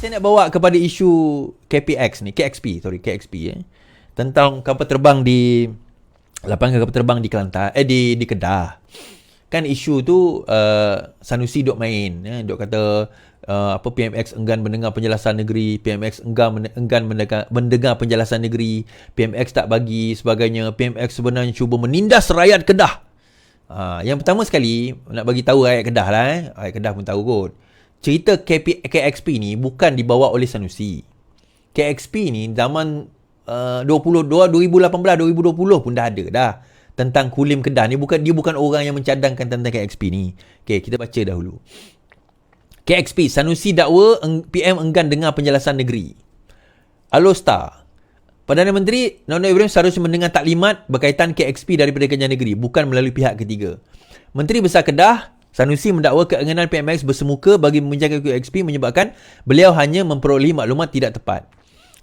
saya nak bawa kepada isu KXP tentang kapal terbang di lapangan kapal terbang di Kelantan, di Kedah. Kan isu tu Sanusi duk main, duk kata PMX enggan mendengar penjelasan negeri, PMX enggan mendengar penjelasan negeri, PMX tak bagi sebagainya, PMX sebenarnya cuba menindas rakyat Kedah. Yang pertama sekali nak bagi tahu rakyat Kedah lah, rakyat Kedah pun tahu kot. Cerita KXP ni bukan dibawa oleh Sanusi. KXP ni zaman 2018-2020 pun dah ada dah. Tentang Kulim Kedah ni, dia bukan orang yang mencadangkan tentang KXP ni. Okey, kita baca dahulu. KXP, Sanusi dakwa PM enggan dengar penjelasan negeri. Alostar, Perdana Menteri Nona Ibrahim seharusnya mendengar taklimat berkaitan KXP daripada Kerajaan Negeri, bukan melalui pihak ketiga. Menteri Besar Kedah Sanusi mendakwa keengganan PMX bersemuka bagi membincangkan KXP menyebabkan beliau hanya memperolehi maklumat tidak tepat.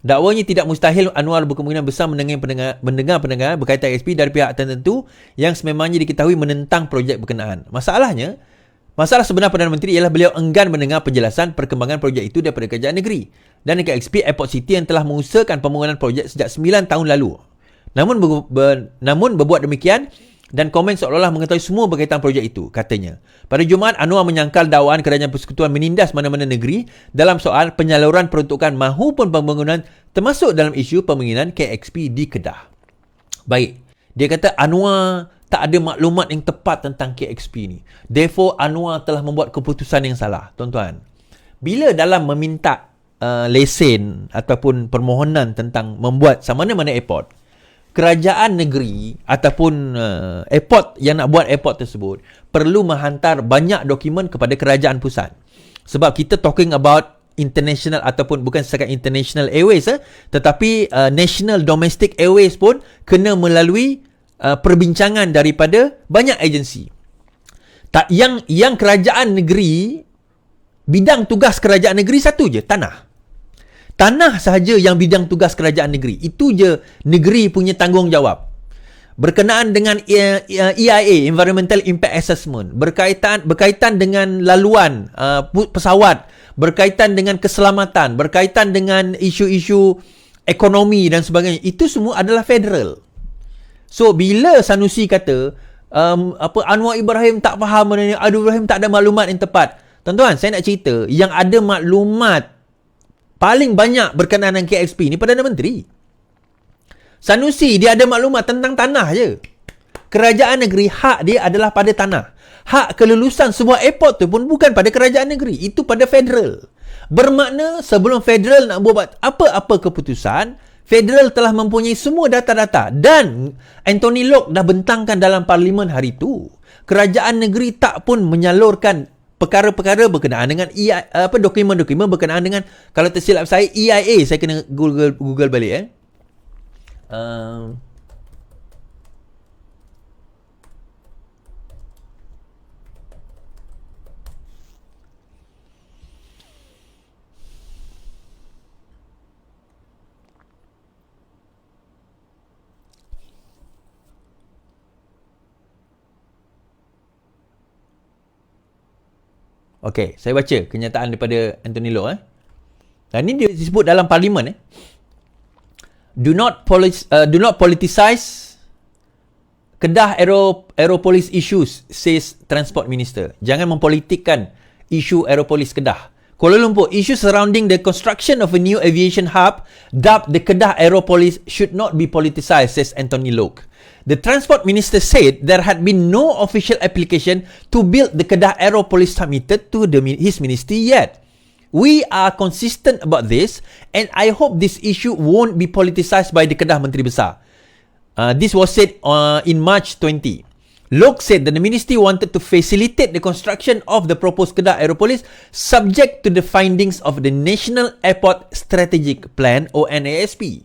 Dakwanya tidak mustahil Anwar berkemungkinan besar mendengar pendengaran berkaitan KXP dari pihak tertentu yang sememangnya diketahui menentang projek berkenaan. Masalah sebenar Perdana Menteri ialah beliau enggan mendengar penjelasan perkembangan projek itu daripada Kerajaan Negeri dan KXP Airport City yang telah mengusahakan pembangunan projek sejak 9 tahun lalu. Namun berbuat demikian dan komen seolah-olah mengetahui semua berkaitan projek itu, katanya. Pada Jumaat, Anwar menyangkal dakwaan Kerajaan Persekutuan menindas mana-mana negeri dalam soal penyaluran peruntukan maupun pembangunan termasuk dalam isu pembangunan KXP di Kedah. Baik, dia kata Anwar tak ada maklumat yang tepat tentang KXP ni. Therefore, Anwar telah membuat keputusan yang salah. Tuan-tuan, bila dalam meminta lesen ataupun permohonan tentang membuat sama mana airport, kerajaan negeri ataupun airport yang nak buat airport tersebut perlu menghantar banyak dokumen kepada kerajaan pusat. Sebab kita talking about international ataupun bukan setakat international airways, tetapi national domestic airways pun kena melalui perbincangan daripada banyak agensi. Yang kerajaan negeri, bidang tugas kerajaan negeri satu je, tanah. Tanah sahaja yang bidang tugas kerajaan negeri. Itu je negeri punya tanggungjawab. Berkenaan dengan EIA, Environmental Impact Assessment, berkaitan dengan laluan pesawat, berkaitan dengan keselamatan, berkaitan dengan isu-isu ekonomi dan sebagainya, itu semua adalah federal. So bila Sanusi kata Anwar Ibrahim tak faham, Anwar Ibrahim tak ada maklumat yang tepat. Tuan-tuan, saya nak cerita yang ada maklumat paling banyak berkenaan dengan KXP ni Perdana Menteri. Sanusi dia ada maklumat tentang tanah je. Kerajaan negeri hak dia adalah pada tanah. Hak kelulusan sebuah airport tu pun bukan pada kerajaan negeri, itu pada federal. Bermakna sebelum federal nak buat apa-apa keputusan, federal telah mempunyai semua data-data dan Anthony Locke dah bentangkan dalam parlimen hari tu. Kerajaan negeri tak pun menyalurkan perkara-perkara berkenaan dengan dokumen-dokumen berkenaan dengan, kalau tersilap saya, EIA. Saya kena Google balik Okey, saya baca kenyataan daripada Anthony Locke. Dan ini dia disebut dalam parlimen. Do not politicize Kedah Aeropolis issues, says Transport Minister. Jangan mempolitikkan isu Aeropolis Kedah. Kuala Lumpur, issues surrounding the construction of a new aviation hub dubbed the Kedah Aeropolis should not be politicized, says Anthony Locke. The Transport Minister said there had been no official application to build the Kedah Aeropolis submitted to his ministry yet. We are consistent about this and I hope this issue won't be politicized by the Kedah Menteri Besar. This was said in March 20. Locke said that the ministry wanted to facilitate the construction of the proposed Kedah Aeropolis subject to the findings of the National Airport Strategic Plan or NASP.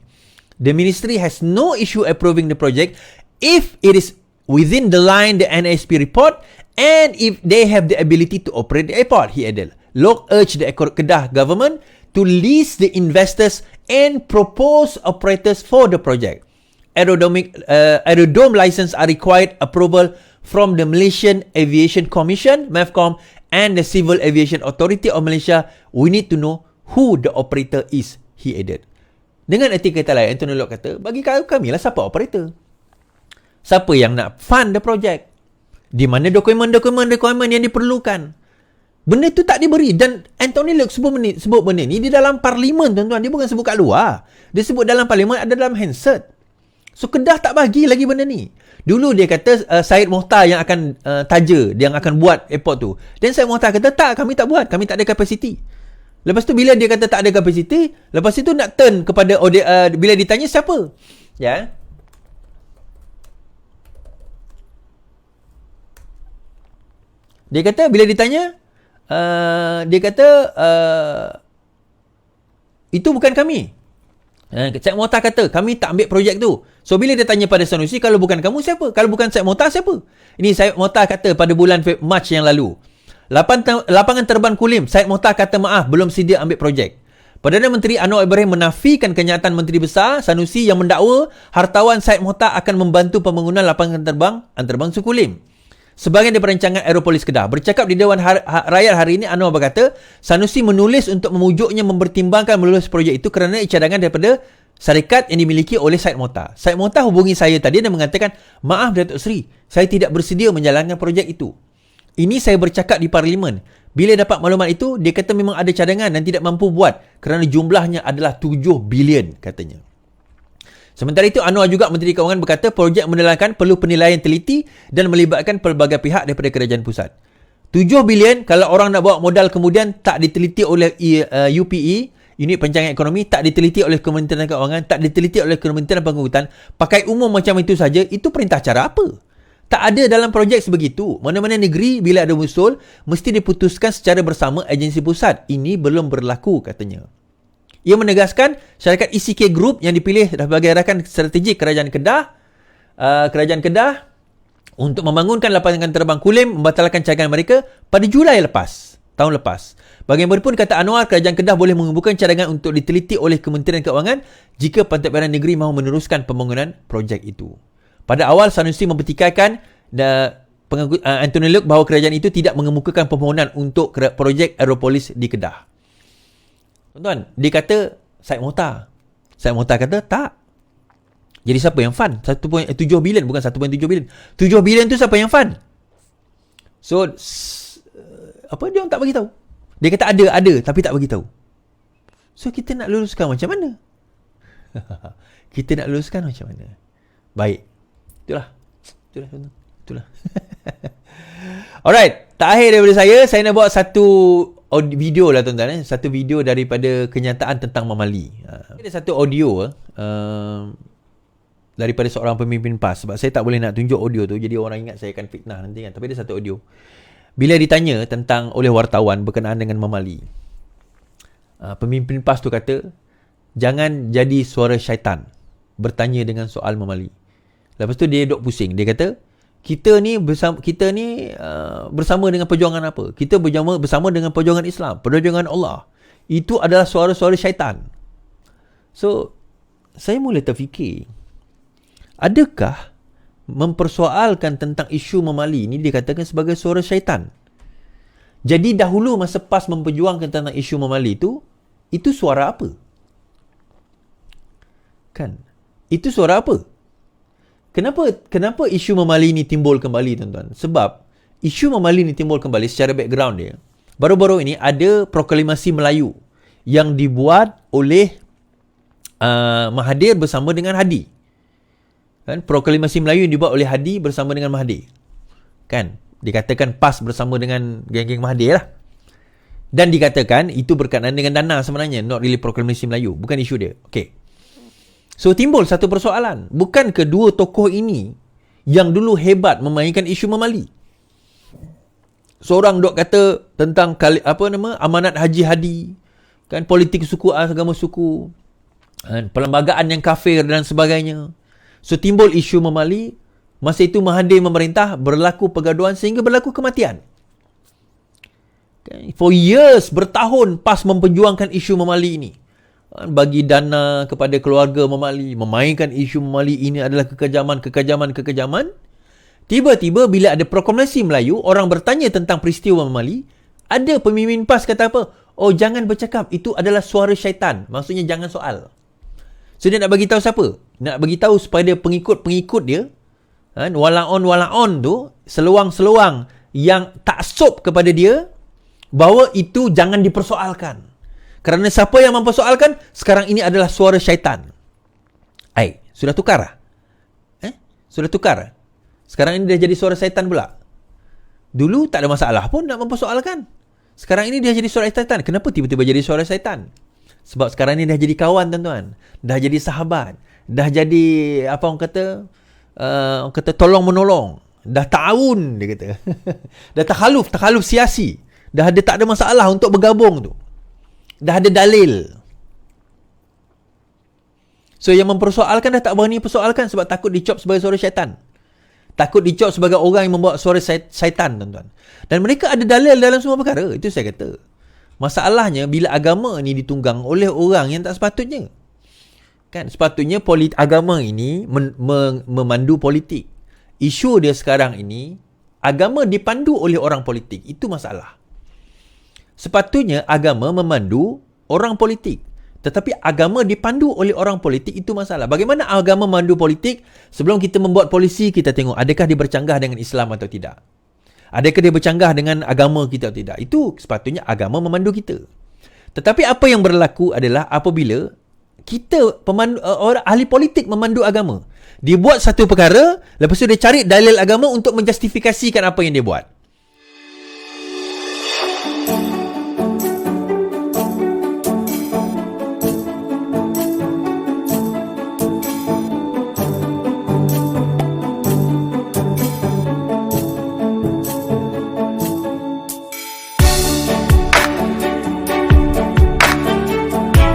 The ministry has no issue approving the project if it is within the line the NASP report and if they have the ability to operate the airport, he added. Locke urged the Kedah government to lease the investors and propose operators for the project. Aerodrome license are required approval from the Malaysian Aviation Commission, MAVCOM, and the Civil Aviation Authority of Malaysia. We need to know who the operator is, he added. Dengan erti kata lain, Anthony Loke kata, bagi kami lah siapa operator. Siapa yang nak fund the project. Di mana dokumen-dokumen yang diperlukan. Benda tu tak diberi. Dan Anthony Loke sebut benda ni di dalam parlimen, tuan-tuan. Dia bukan sebut kat luar. Dia sebut dalam parlimen, ada dalam handset. So Kedah tak bagi lagi benda ni. Dulu dia kata Syed Mohtar yang akan taja, yang akan buat airport tu. Dan Syed Mohtar kata tak, kami tak buat, kami tak ada kapasiti. Lepas tu bila dia kata tak ada kapasiti, lepas itu nak turn kepada bila ditanya siapa? Ya. Dia kata bila ditanya dia kata itu bukan kami. Syed Mohtar kata kami tak ambil projek tu. So bila dia tanya pada Sanusi, kalau bukan kamu siapa? Kalau bukan Syed Mohtar siapa? Ini Syed Mohtar kata pada bulan Mac yang lalu. Lapangan terbang Kulim, Syed Mohtar kata maaf belum sedia ambil projek. Perdana Menteri Anwar Ibrahim menafikan kenyataan Menteri Besar Sanusi yang mendakwa hartawan Syed Mohtar akan membantu pembangunan lapangan terbang Sukulim sebahagian daripada rancangan Aeropolis Kedah. Bercakap di Dewan Rakyat hari ini, Anwar berkata Sanusi menulis untuk memujuknya mempertimbangkan melulus projek itu kerana cadangan daripada syarikat yang dimiliki oleh Syed Mohtar. Syed Mohtar hubungi saya tadi dan mengatakan, maaf Datuk Seri, saya tidak bersedia menjalankan projek itu. Ini saya bercakap di parlimen. Bila dapat maklumat itu, dia kata memang ada cadangan dan tidak mampu buat kerana jumlahnya adalah 7 bilion katanya. Sementara itu, Anwar juga Menteri Kewangan berkata projek menelankan perlu penilaian teliti dan melibatkan pelbagai pihak daripada kerajaan pusat. 7 bilion kalau orang nak bawa modal kemudian tak diteliti oleh UPE, Unit Perancangan Ekonomi, tak diteliti oleh Kementerian Kewangan, tak diteliti oleh Kementerian Pengangkutan, pakai umum macam itu saja, itu perintah cara apa? Tak ada dalam projek sebegitu. Mana-mana negeri bila ada usul, mesti diputuskan secara bersama agensi pusat. Ini belum berlaku katanya. Ia menegaskan syarikat ECK Group yang dipilih sebagai rakan strategik Kerajaan Kedah untuk membangunkan lapangan terbang Kulim membatalkan cadangan mereka pada Julai tahun lepas. Bagaimanapun kata Anwar, Kerajaan Kedah boleh mengumpulkan cadangan untuk diteliti oleh Kementerian Keuangan jika Pentadbiran Negeri mahu meneruskan pembangunan projek itu. Pada awal Sanusi mempertikaikan Anthony Loke bahawa kerajaan itu tidak mengemukakan permohonan untuk projek Aeropolis di Kedah. Tuan-tuan, dia kata Syed Mohtar. Syed Mohtar kata tak. Jadi siapa yang fund? 1.7 bilion bukan 1.7 bilion. 7 bilion tu siapa yang fund? So apa dia orang tak bagi tahu? Dia kata ada tapi tak bagi tahu. So kita nak luluskan macam mana? Kita nak luluskan macam mana? Baik. Itulah. Alright, terakhir daripada saya nak buat satu video lah tuan-tuan. Satu video daripada kenyataan tentang Mamali. Ada satu audio daripada seorang pemimpin PAS. Sebab saya tak boleh nak tunjuk audio tu, jadi orang ingat saya akan fitnah nanti kan. Tapi ada satu audio. Bila ditanya tentang oleh wartawan berkenaan dengan Mamali, pemimpin PAS tu kata, jangan jadi suara syaitan bertanya dengan soal Mamali. Lepas tu dia duk pusing. Dia kata, kita ni bersama dengan perjuangan apa? Kita bersama dengan perjuangan Islam, perjuangan Allah. Itu adalah suara-suara syaitan. So, saya mula terfikir, adakah mempersoalkan tentang isu Mamali ni dikatakan sebagai suara syaitan? Jadi dahulu masa PAS memperjuangkan tentang isu Mamali itu suara apa? Kan? Itu suara apa? Kenapa isu Mamali ni timbul kembali tuan-tuan? Sebab isu Mamali ni timbul kembali secara background dia. Baru-baru ini ada proklamasi Melayu yang dibuat oleh Mahathir bersama dengan Hadi. Kan? Proklamasi Melayu yang dibuat oleh Hadi bersama dengan Mahathir. Kan? Dikatakan PAS bersama dengan geng-geng Mahathir lah. Dan dikatakan itu berkenaan dengan dana sebenarnya, not really proklamasi Melayu. Bukan isu dia. Okay. So timbul satu persoalan. Bukan kedua tokoh ini yang dulu hebat memainkan isu Mamali? Seorang dok kata tentang amanat Haji Hadi, kan, politik suku, agama suku, kan, perlembagaan yang kafir dan sebagainya. So timbul isu Mamali. Masa itu Mahathir memerintah, berlaku pergaduhan sehingga berlaku kematian. Okay. For years, bertahun PAS memperjuangkan isu Mamali ini. Bagi dana kepada keluarga Mamali, memainkan isu Mamali ini adalah kekejaman. Tiba-tiba bila ada proklamasi Melayu, orang bertanya tentang peristiwa Mamali, ada pemimpin PAS kata apa? Oh, jangan bercakap. Itu adalah suara syaitan. Maksudnya jangan soal. So, dia nak bagi tahu siapa? Nak bagi tahu supaya pengikut-pengikut dia, walaon tu, seluang-seluang yang taksub kepada dia, bahawa itu jangan dipersoalkan. Kerana siapa yang mempersoalkan, sekarang ini adalah suara syaitan. Sudah tukar lah? Sudah tukar. Sekarang ini dia jadi suara syaitan pula. Dulu tak ada masalah pun nak mempersoalkan. Sekarang ini dia jadi suara syaitan. Kenapa tiba-tiba jadi suara syaitan? Sebab sekarang ni dah jadi kawan, tuan-tuan. Dah jadi sahabat. Dah jadi, apa orang kata tolong-menolong. Dah ta'awun, dia kata. Dah takhaluf siasi. Dah tak ada masalah untuk bergabung tu. Dah ada dalil. So, yang mempersoalkan dah tak berani persoalkan sebab takut dicop sebagai suara syaitan. Takut dicop sebagai orang yang membawa suara syaitan, tuan-tuan. Dan mereka ada dalil dalam semua perkara. Itu saya kata. Masalahnya bila agama ni ditunggang oleh orang yang tak sepatutnya. Kan sepatutnya agama ini memandu politik. Isu dia sekarang ini agama dipandu oleh orang politik. Itu masalah. Sepatutnya agama memandu orang politik. Tetapi agama dipandu oleh orang politik, itu masalah. Bagaimana agama memandu politik? Sebelum kita membuat polisi, kita tengok adakah dia bercanggah dengan Islam atau tidak. Adakah dia bercanggah dengan agama kita atau tidak. Itu sepatutnya agama memandu kita. Tetapi apa yang berlaku adalah apabila kita orang ahli politik memandu agama. Dia buat satu perkara, lepas tu dia cari dalil agama untuk menjustifikasikan apa yang dia buat.